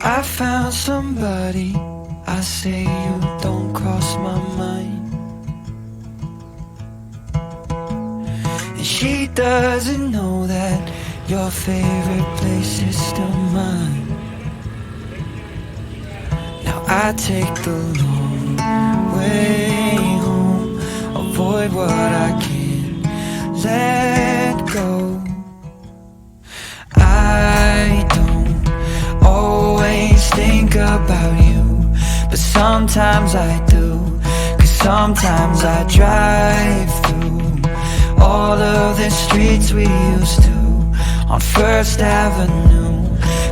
I found somebody, I say you don't cross my mind. And she doesn't know that your favorite place is still mine. Now I take the long way home, avoid what I can't let go. I don't always think about you, but sometimes I do. 'Cause sometimes I drive through all of the streets we used to on First Avenue.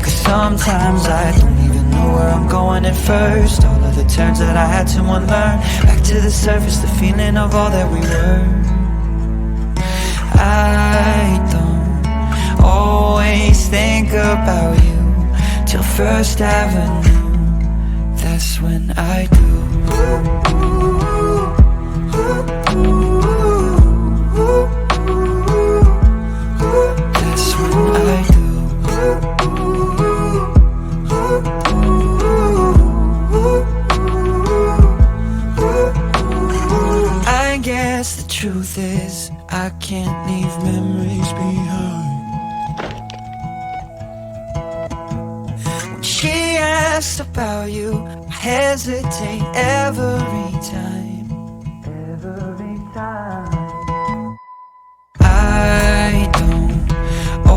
'Cause sometimes I don't even know where I'm going at first. All of the turns that I had to unlearn, back to the surface, the feeling of all that we were. I don't always think about you till First Avenue, that's when I do. That's when I do. I guess the truth is I can't leave memories behind. When she asks about you, I hesitate every time. Every time. I don't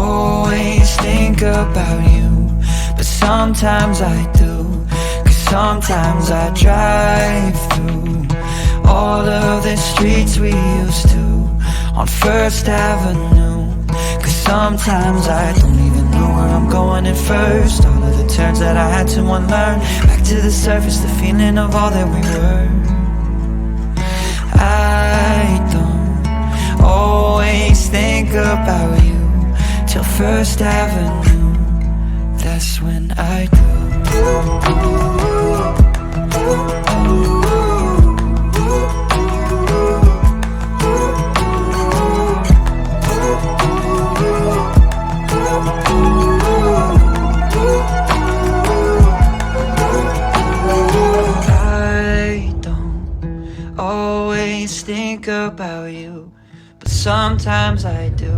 always think about you, but sometimes I do. 'Cause sometimes I drive through all of the streets we used to on First Avenue. 'Cause sometimes I don't even know where I'm going at first. All of the turns that I had to unlearn, back to the surface, the feeling of all that we were. I don't always think about you till First Avenue, that's when I do. Think about you, but sometimes I do.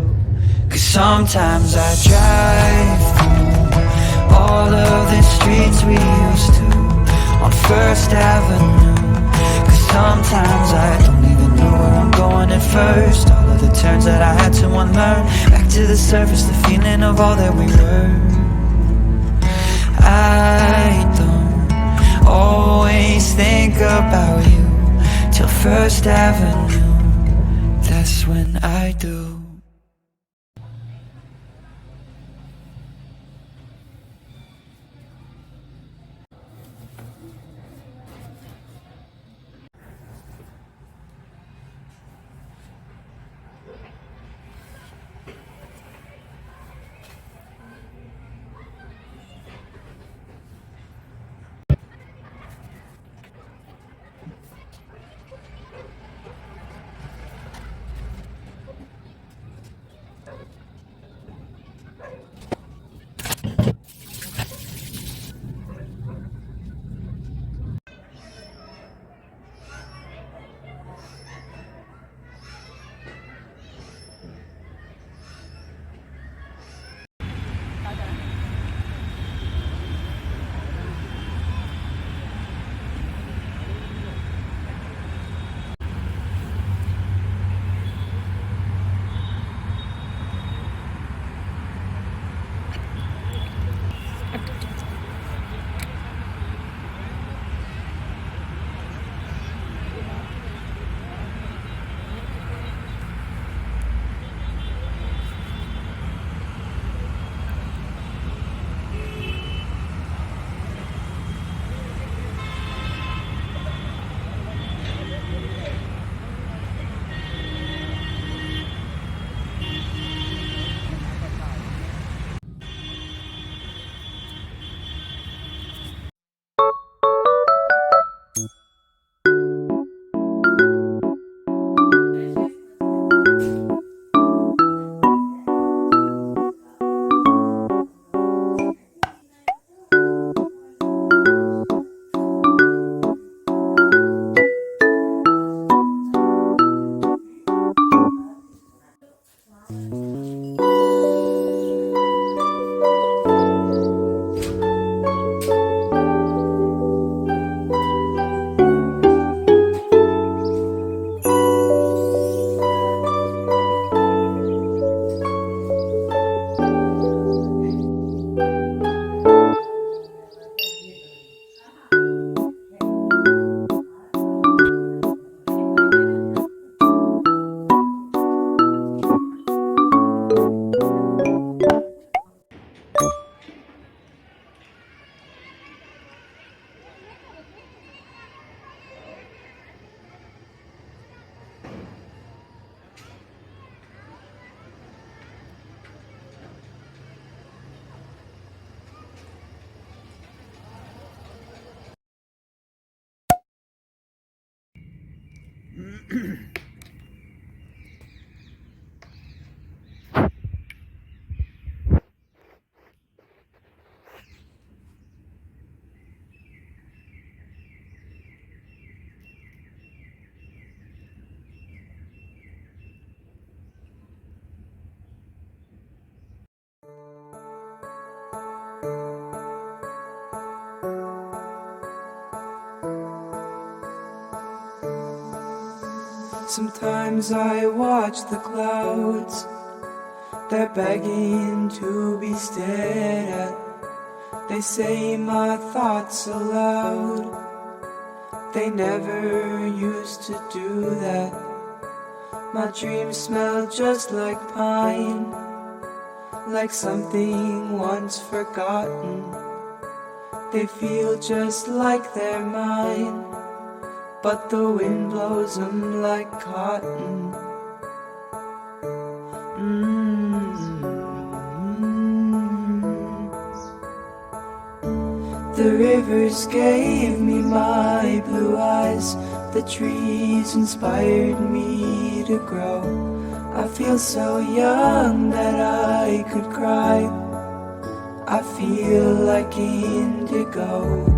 'Cause sometimes I drive through all of the streets we used to on First Avenue. 'Cause sometimes I don't even know where I'm going at first. All of the turns that I had to unlearn, back to the surface, the feeling of all that we were. I don't always think about you till First Avenue, that's when I do. Sometimes I watch the clouds, they're begging to be stared at. They say my thoughts aloud, they never used to do that. My dreams smell just like pine, like something once forgotten. They feel just like they're mine, but the wind blows them like cotton. The rivers gave me my blue eyes, the trees inspired me to grow. I feel so young that I could cry. I feel like indigo.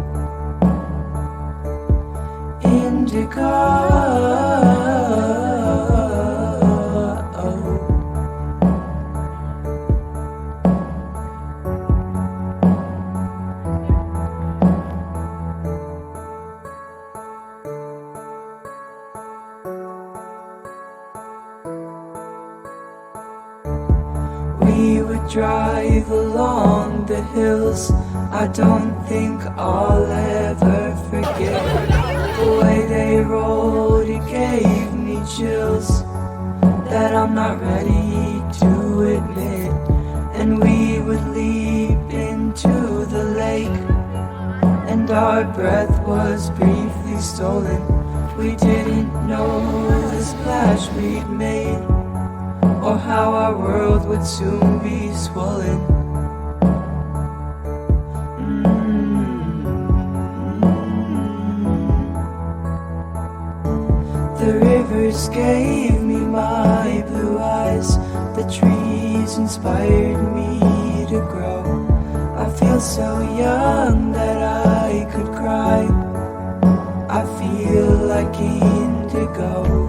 We would drive along the hills. I don't think I'll ever forget the way they rolled. It gave me chills that I'm not ready to admit. And we would leap into the lake, and our breath was briefly stolen. We didn't know the splash we'd made, or how our world would soon be swollen. The rivers gave me my blue eyes, the trees inspired me to grow. I feel so young that I could cry. I feel like indigo.